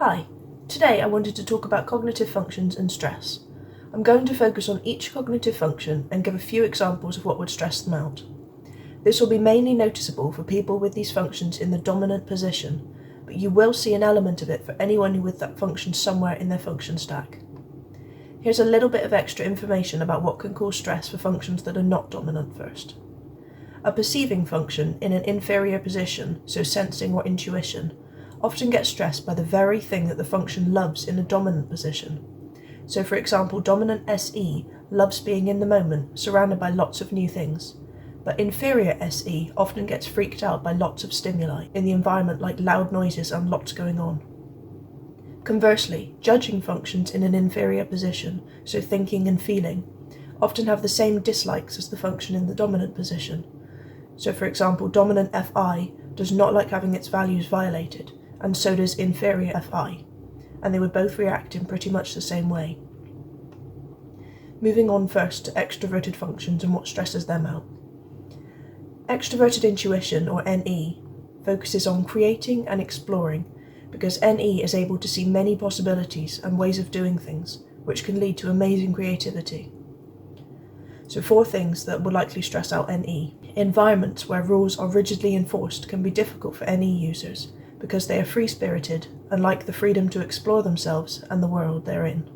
Hi, today I wanted to talk about cognitive functions and stress. I'm going to focus on each cognitive function and give a few examples of what would stress them out. This will be mainly noticeable for people with these functions in the dominant position, but you will see an element of it for anyone with that function somewhere in their function stack. Here's a little bit of extra information about what can cause stress for functions that are not dominant first. A perceiving function in an inferior position, so sensing or intuition, often gets stressed by the very thing that the function loves in a dominant position. So for example, dominant SE loves being in the moment, surrounded by lots of new things, but inferior SE often gets freaked out by lots of stimuli in the environment, like loud noises and lots going on. Conversely, judging functions in an inferior position, so thinking and feeling, often have the same dislikes as the function in the dominant position. So for example, dominant FI does not like having its values violated, and so does inferior FI, and they would both react in pretty much the same way. Moving on first to extroverted functions and what stresses them out. Extraverted Intuition, or NE, focuses on creating and exploring, because NE is able to see many possibilities and ways of doing things, which can lead to amazing creativity. So 4 things that would likely stress out NE. Environments where rules are rigidly enforced can be difficult for NE users, because they are free-spirited and like the freedom to explore themselves and the world they're in.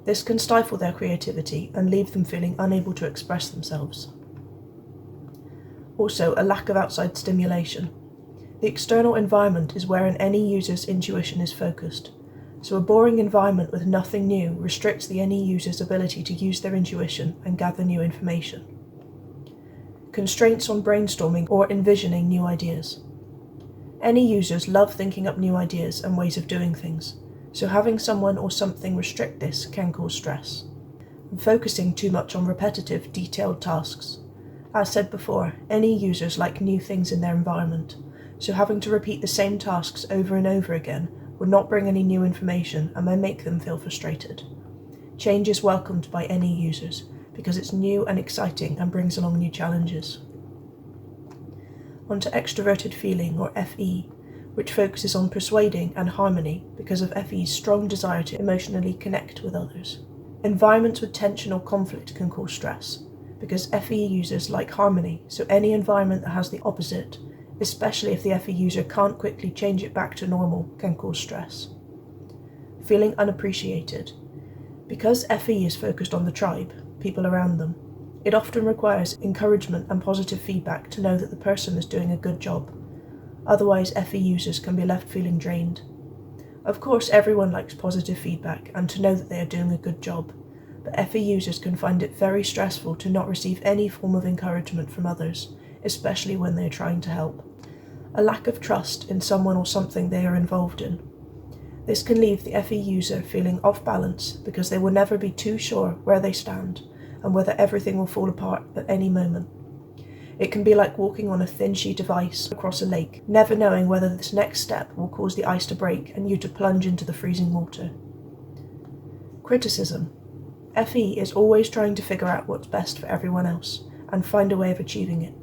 This can stifle their creativity and leave them feeling unable to express themselves. Also, a lack of outside stimulation. The external environment is where an NE user's intuition is focused, so a boring environment with nothing new restricts the NE user's ability to use their intuition and gather new information. Constraints on brainstorming or envisioning new ideas. NE users love thinking up new ideas and ways of doing things, so having someone or something restrict this can cause stress. And focusing too much on repetitive, detailed tasks. As said before, NE users like new things in their environment, so having to repeat the same tasks over and over again would not bring any new information and may make them feel frustrated. Change is welcomed by NE users because it's new and exciting and brings along new challenges. Onto Extraverted Feeling, or FE, which focuses on persuading and harmony because of FE's strong desire to emotionally connect with others. Environments with tension or conflict can cause stress, because FE users like harmony, so any environment that has the opposite, especially if the FE user can't quickly change it back to normal, can cause stress. Feeling unappreciated. Because FE is focused on the tribe, people around them, it often requires encouragement and positive feedback to know that the person is doing a good job. Otherwise, FE users can be left feeling drained. Of course, everyone likes positive feedback and to know that they are doing a good job, but FE users can find it very stressful to not receive any form of encouragement from others, especially when they are trying to help. A lack of trust in someone or something they are involved in. This can leave the FE user feeling off balance because they will never be too sure where they stand and whether everything will fall apart at any moment. It can be like walking on a thin sheet of ice across a lake, never knowing whether this next step will cause the ice to break and you to plunge into the freezing water. Criticism. FE is always trying to figure out what's best for everyone else and find a way of achieving it.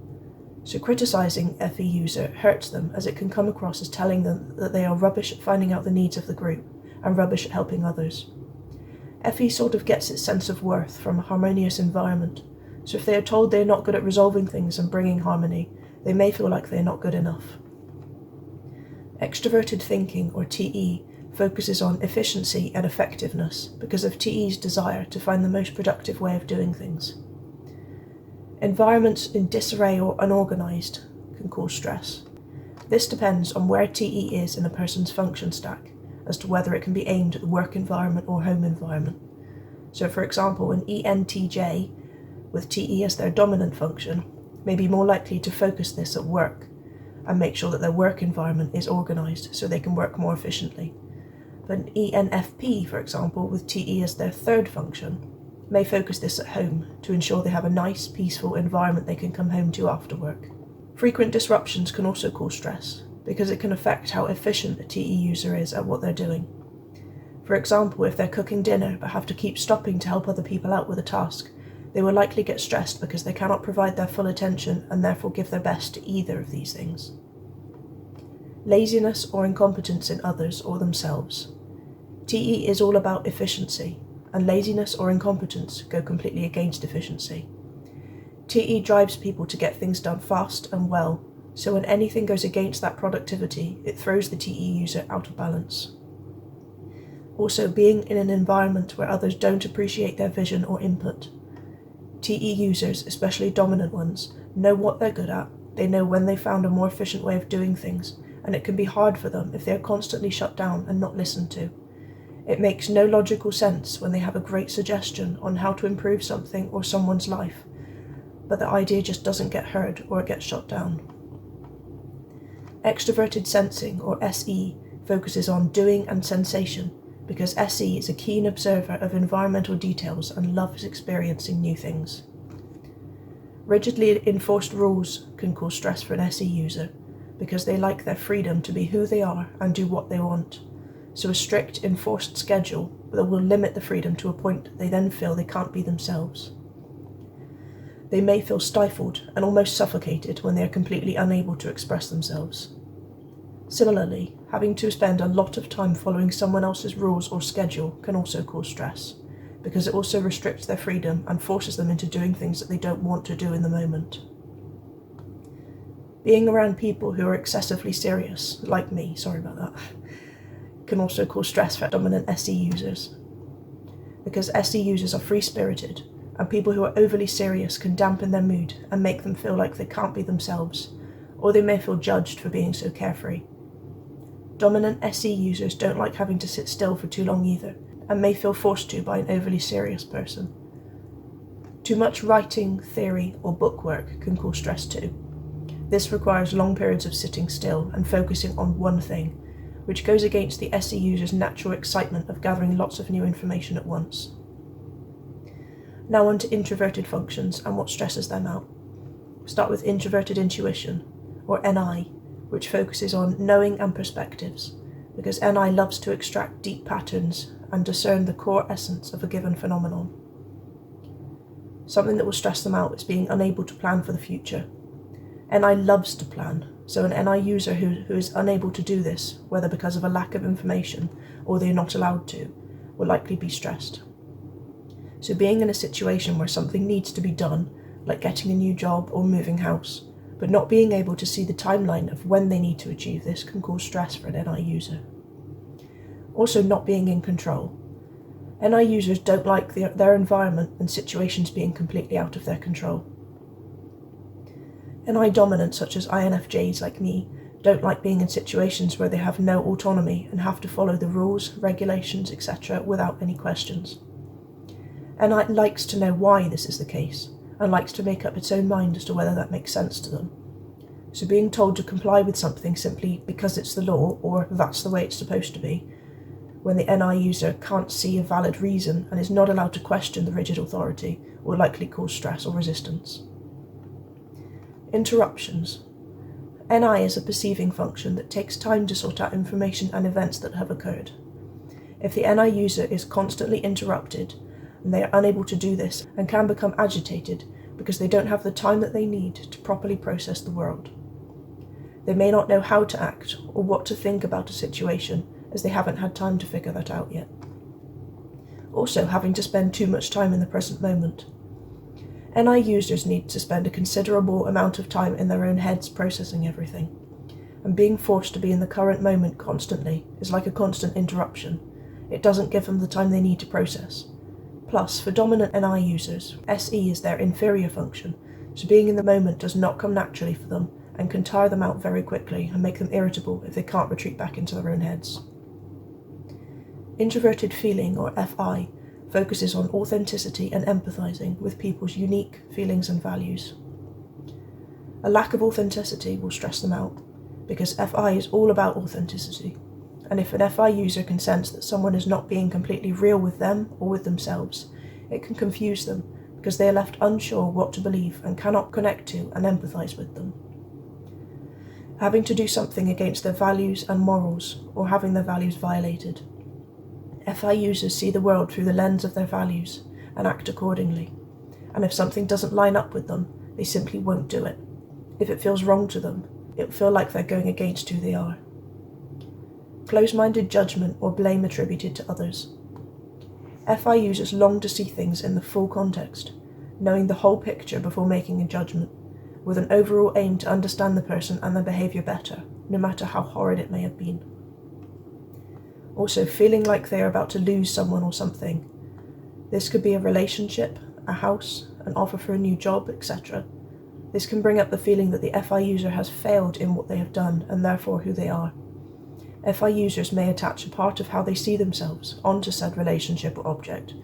So criticizing FE user hurts them, as it can come across as telling them that they are rubbish at finding out the needs of the group and rubbish at helping others. FE sort of gets its sense of worth from a harmonious environment, so if they are told they are not good at resolving things and bringing harmony, they may feel like they are not good enough. Extraverted Thinking, or TE, focuses on efficiency and effectiveness because of TE's desire to find the most productive way of doing things. Environments in disarray or unorganized can cause stress. This depends on where TE is in a person's function stack, as to whether it can be aimed at the work environment or home environment. So for example, an ENTJ, with TE as their dominant function, may be more likely to focus this at work and make sure that their work environment is organised so they can work more efficiently. But an ENFP, for example, with TE as their third function, may focus this at home to ensure they have a nice, peaceful environment they can come home to after work. Frequent disruptions can also cause stress, because it can affect how efficient a TE user is at what they're doing. For example, if they're cooking dinner but have to keep stopping to help other people out with a task, they will likely get stressed because they cannot provide their full attention and therefore give their best to either of these things. laziness or incompetence in others or themselves. TE is all about efficiency, and laziness or incompetence go completely against efficiency. TE drives people to get things done fast and well, so when anything goes against that productivity, it throws the TE user out of balance. Also, being in an environment where others don't appreciate their vision or input. TE users, especially dominant ones, know what they're good at, they know when they found a more efficient way of doing things, and it can be hard for them if they are constantly shut down and not listened to. It makes no logical sense when they have a great suggestion on how to improve something or someone's life, but the idea just doesn't get heard or it gets shut down. Extraverted Sensing, or SE, focuses on doing and sensation, because SE is a keen observer of environmental details and loves experiencing new things. Rigidly enforced rules can cause stress for an SE user, because they like their freedom to be who they are and do what they want. So a strict, enforced schedule that will limit the freedom to a point they then feel they can't be themselves. They may feel stifled and almost suffocated when they are completely unable to express themselves. Similarly, having to spend a lot of time following someone else's rules or schedule can also cause stress, because it also restricts their freedom and forces them into doing things that they don't want to do in the moment. Being around people who are excessively serious, like me, can also cause stress for dominant SE users. Because SE users are free-spirited, and people who are overly serious can dampen their mood and make them feel like they can't be themselves, or they may feel judged for being so carefree. Dominant SE users don't like having to sit still for too long either, and may feel forced to by an overly serious person. Too much writing, theory, or book work can cause stress too. This requires long periods of sitting still and focusing on one thing, which goes against the SE user's natural excitement of gathering lots of new information at once. Now on to introverted functions and what stresses them out. Start with Introverted Intuition, or NI, which focuses on knowing and perspectives, because NI loves to extract deep patterns and discern the core essence of a given phenomenon. Something that will stress them out is being unable to plan for the future. NI loves to plan, so an NI user who is unable to do this, whether because of a lack of information or they are not allowed to, will likely be stressed. So being in a situation where something needs to be done, like getting a new job or moving house, but not being able to see the timeline of when they need to achieve this can cause stress for an NI user. Also, not being in control. NI users don't like their environment and situations being completely out of their control. NI dominants, such as INFJs like me, don't like being in situations where they have no autonomy and have to follow the rules, regulations, etc. without any questions. NI likes to know why this is the case, and likes to make up its own mind as to whether that makes sense to them. So being told to comply with something simply because it's the law, or that's the way it's supposed to be, when the NI user can't see a valid reason and is not allowed to question the rigid authority, will likely cause stress or resistance. Interruptions. NI is a perceiving function that takes time to sort out information and events that have occurred. If the NI user is constantly interrupted, and they are unable to do this and can become agitated because they don't have the time that they need to properly process the world. They may not know how to act or what to think about a situation, as they haven't had time to figure that out yet. Also, having to spend too much time in the present moment. NI users need to spend a considerable amount of time in their own heads processing everything, and being forced to be in the current moment constantly is like a constant interruption. It doesn't give them the time they need to process. Plus, for dominant NI users, SE is their inferior function, so being in the moment does not come naturally for them and can tire them out very quickly and make them irritable if they can't retreat back into their own heads. Introverted Feeling, or FI, focuses on authenticity and empathizing with people's unique feelings and values. A lack of authenticity will stress them out, because FI is all about authenticity. And if an FI user can sense that someone is not being completely real with them or with themselves, it can confuse them because they are left unsure what to believe and cannot connect to and empathize with them. Having to do something against their values and morals, or having their values violated. FI users see the world through the lens of their values and act accordingly. And if something doesn't line up with them, they simply won't do it. If it feels wrong to them, it will feel like they're going against who they are. close-minded judgment or blame attributed to others. FI users long to see things in the full context, knowing the whole picture before making a judgment, with an overall aim to understand the person and their behaviour better, no matter how horrid it may have been. Also, feeling like they are about to lose someone or something. This could be a relationship, a house, an offer for a new job, etc. This can bring up the feeling that the FI user has failed in what they have done and therefore who they are. FI users may attach a part of how they see themselves onto said relationship or object,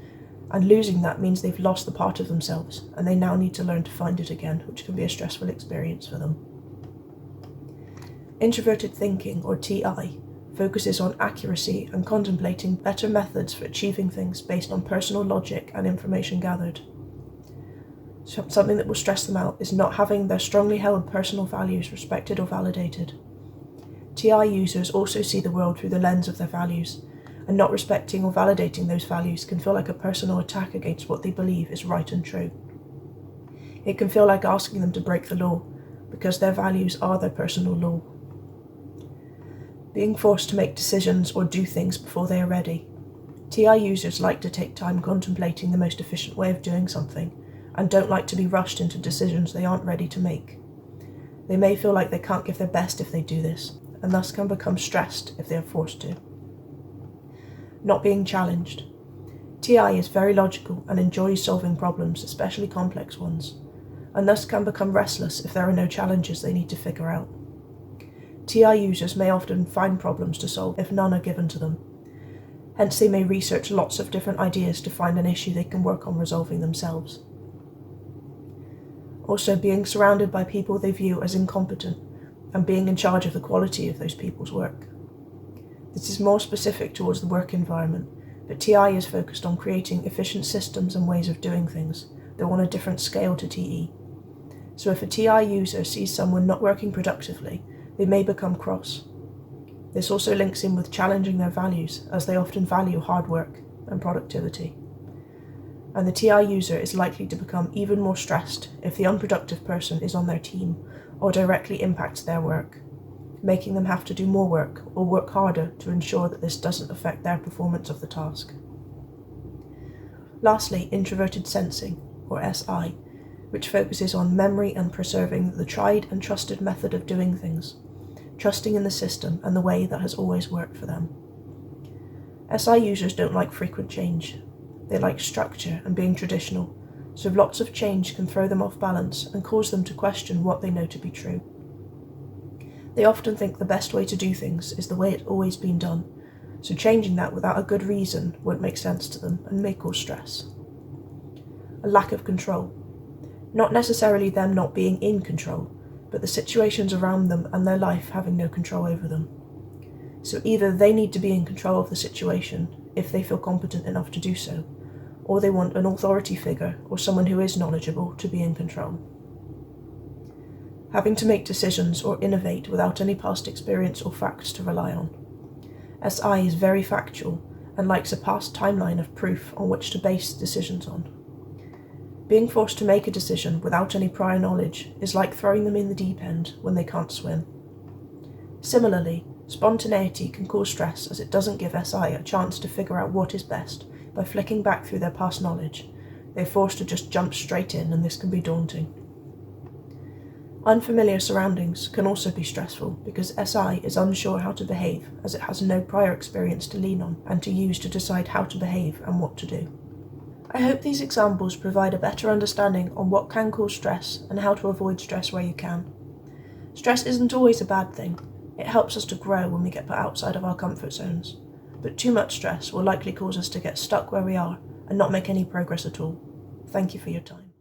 and losing that means they've lost the part of themselves and they now need to learn to find it again, which can be a stressful experience for them. Introverted Thinking, or TI, focuses on accuracy and contemplating better methods for achieving things based on personal logic and information gathered. Something that will stress them out is not having their strongly held personal values respected or validated. TI users also see the world through the lens of their values, and not respecting or validating those values can feel like a personal attack against what they believe is right and true. It can feel like asking them to break the law, because their values are their personal law. Being forced to make decisions or do things before they are ready. TI users like to take time contemplating the most efficient way of doing something, and don't like to be rushed into decisions they aren't ready to make. They may feel like they can't give their best if they do this, and thus can become stressed if they are forced to. Not being challenged. TI is very logical and enjoys solving problems, especially complex ones, and thus can become restless if there are no challenges they need to figure out. TI users may often find problems to solve if none are given to them. Hence they may research lots of different ideas to find an issue they can work on resolving themselves. Also, being surrounded by people they view as incompetent and being in charge of the quality of those people's work. This is more specific towards the work environment, but TI is focused on creating efficient systems and ways of doing things, though on a different scale to TE. So if a TI user sees someone not working productively, they may become cross. This also links in with challenging their values, as they often value hard work and productivity. And the TI user is likely to become even more stressed if the unproductive person is on their team or directly impacts their work, making them have to do more work or work harder to ensure that this doesn't affect their performance of the task. Lastly, Introverted Sensing, or SI, which focuses on memory and preserving the tried and trusted method of doing things, trusting in the system and the way that has always worked for them. SI users don't like frequent change. They like structure and being traditional, so lots of change can throw them off balance and cause them to question what they know to be true. They often think the best way to do things is the way it's always been done, so changing that without a good reason won't make sense to them and may cause stress. A lack of control. Not necessarily them not being in control, but the situations around them and their life having no control over them. So either they need to be in control of the situation if they feel competent enough to do so, or they want an authority figure or someone who is knowledgeable to be in control. Having to make decisions or innovate without any past experience or facts to rely on. SI is very factual and likes a past timeline of proof on which to base decisions on. Being forced to make a decision without any prior knowledge is like throwing them in the deep end when they can't swim. Similarly, spontaneity can cause stress as it doesn't give SI a chance to figure out what is best by flicking back through their past knowledge. They're forced to just jump straight in, and this can be daunting. Unfamiliar surroundings can also be stressful because SI is unsure how to behave as it has no prior experience to lean on and to use to decide how to behave and what to do. I hope these examples provide a better understanding on what can cause stress and how to avoid stress where you can. Stress isn't always a bad thing. It helps us to grow when we get put outside of our comfort zones. But too much stress will likely cause us to get stuck where we are and not make any progress at all. Thank you for your time.